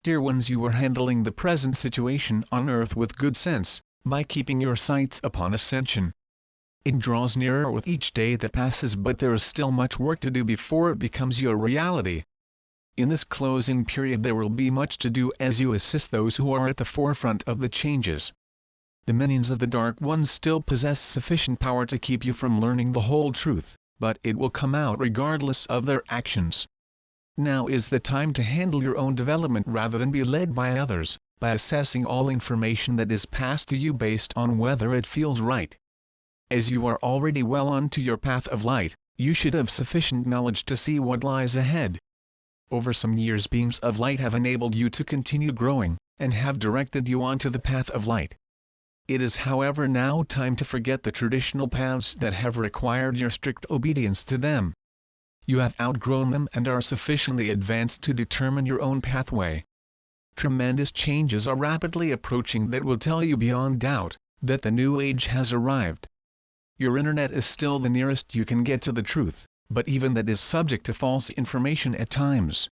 Dear ones, you are handling the present situation on earth with good sense, by keeping your sights upon ascension. It draws nearer with each day that passes, but there is still much work to do before it becomes your reality. In this closing period there will be much to do as you assist those who are at the forefront of the changes. The minions of the Dark Ones still possess sufficient power to keep you from learning the whole truth, but it will come out regardless of their actions. Now is the time to handle your own development rather than be led by others, by assessing all information that is passed to you based on whether it feels right. As you are already well on to your path of light, you should have sufficient knowledge to see what lies ahead. Over some years beams of light have enabled you to continue growing, and have directed you onto the path of light. It is however now time to forget the traditional paths that have required your strict obedience to them. You have outgrown them and are sufficiently advanced to determine your own pathway. Tremendous changes are rapidly approaching that will tell you beyond doubt that the new age has arrived. Your internet is still the nearest you can get to the truth, but even that is subject to false information at times.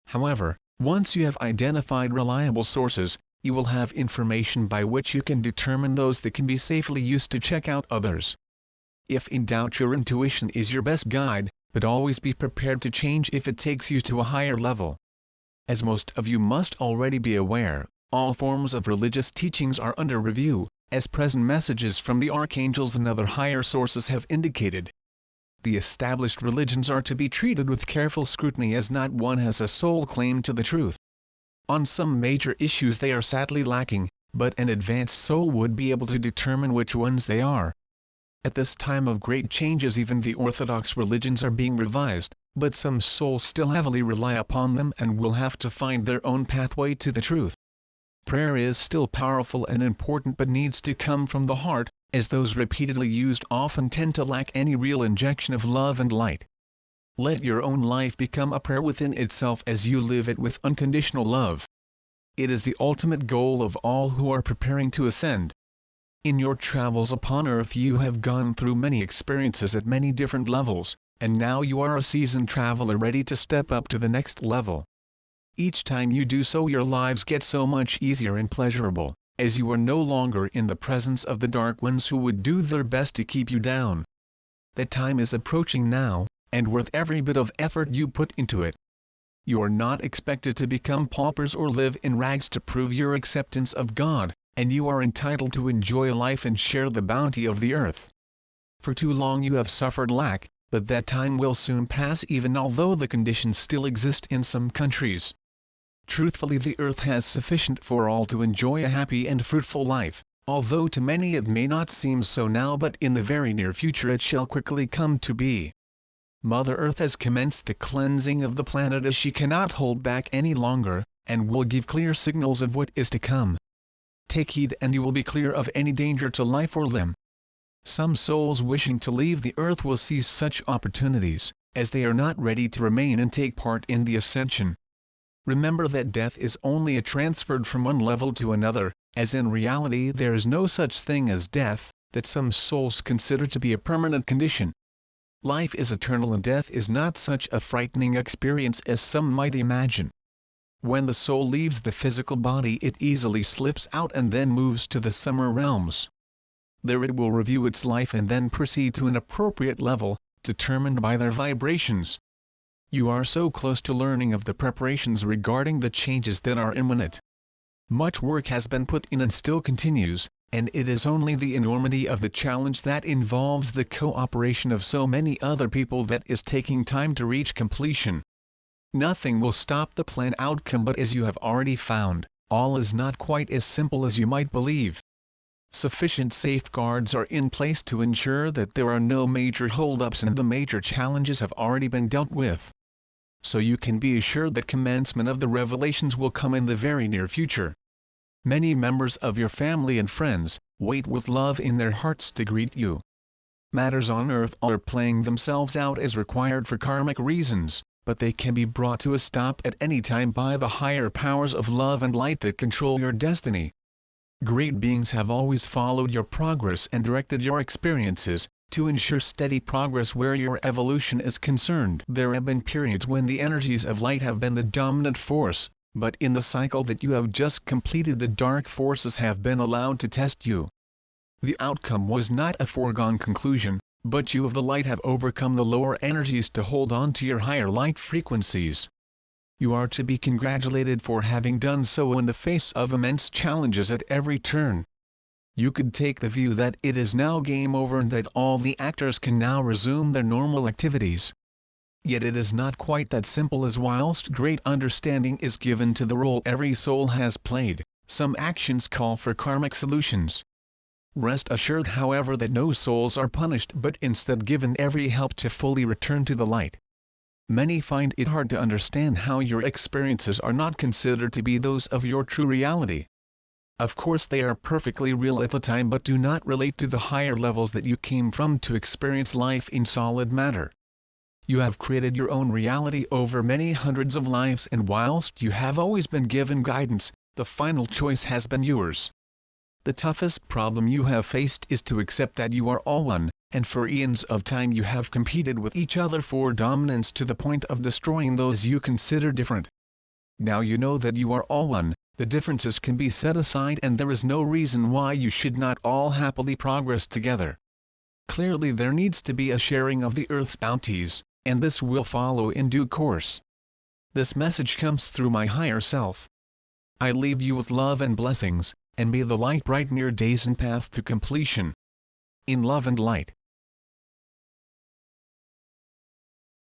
However, once you have identified reliable sources, you will have information by which you can determine those that can be safely used to check out others. If in doubt, your intuition is your best guide, but always be prepared to change if it takes you to a higher level. As most of you must already be aware, all forms of religious teachings are under review, as present messages from the archangels and other higher sources have indicated. The established religions are to be treated with careful scrutiny, as not one has a sole claim to the truth. On some major issues they are sadly lacking, but an advanced soul would be able to determine which ones they are. At this time of great changes even the orthodox religions are being revised, but some souls still heavily rely upon them and will have to find their own pathway to the truth. Prayer is still powerful and important, but needs to come from the heart, as those repeatedly used often tend to lack any real injection of love and light. Let your own life become a prayer within itself as you live it with unconditional love. It is the ultimate goal of all who are preparing to ascend. In your travels upon earth you have gone through many experiences at many different levels, and now you are a seasoned traveler ready to step up to the next level. Each time you do so your lives get so much easier and pleasurable, as you are no longer in the presence of the Dark Ones who would do their best to keep you down. That time is approaching now, and worth every bit of effort you put into it. You are not expected to become paupers or live in rags to prove your acceptance of God, and you are entitled to enjoy life and share the bounty of the earth. For too long you have suffered lack, but that time will soon pass, even although the conditions still exist in some countries. Truthfully, the earth has sufficient for all to enjoy a happy and fruitful life, although to many it may not seem so now, but in the very near future it shall quickly come to be. Mother Earth has commenced the cleansing of the planet as she cannot hold back any longer, and will give clear signals of what is to come. Take heed and you will be clear of any danger to life or limb. Some souls wishing to leave the earth will seize such opportunities, as they are not ready to remain and take part in the ascension. Remember that death is only a transferred from one level to another, as in reality there is no such thing as death, that some souls consider to be a permanent condition. Life is eternal and death is not such a frightening experience as some might imagine. When the soul leaves the physical body it easily slips out and then moves to the summer realms. There it will review its life and then proceed to an appropriate level, determined by their vibrations. You are so close to learning of the preparations regarding the changes that are imminent. Much work has been put in and still continues, and it is only the enormity of the challenge that involves the cooperation of so many other people that is taking time to reach completion. Nothing will stop the planned outcome, but as you have already found, all is not quite as simple as you might believe. Sufficient safeguards are in place to ensure that there are no major hold-ups and the major challenges have already been dealt with. So you can be assured that commencement of the revelations will come in the very near future. Many members of your family and friends wait with love in their hearts to greet you. Matters on earth are playing themselves out as required for karmic reasons, but they can be brought to a stop at any time by the higher powers of love and light that control your destiny. Great beings have always followed your progress and directed your experiences, to ensure steady progress where your evolution is concerned. There have been periods when the energies of light have been the dominant force, but in the cycle that you have just completed the dark forces have been allowed to test you. The outcome was not a foregone conclusion, but you of the light have overcome the lower energies to hold on to your higher light frequencies. You are to be congratulated for having done so in the face of immense challenges at every turn. You could take the view that it is now game over and that all the actors can now resume their normal activities. Yet it is not quite that simple, as whilst great understanding is given to the role every soul has played, some actions call for karmic solutions. Rest assured, however, that no souls are punished but instead given every help to fully return to the light. Many find it hard to understand how your experiences are not considered to be those of your true reality. Of course they are perfectly real at the time, but do not relate to the higher levels that you came from to experience life in solid matter. You have created your own reality over many hundreds of lives, and whilst you have always been given guidance, the final choice has been yours. The toughest problem you have faced is to accept that you are all one, and for eons of time you have competed with each other for dominance to the point of destroying those you consider different. Now you know that you are all one, the differences can be set aside, and there is no reason why you should not all happily progress together. Clearly there needs to be a sharing of the earth's bounties, and this will follow in due course. This message comes through my higher self. I leave you with love and blessings, and may the light brighten your days and path to completion. In love and light.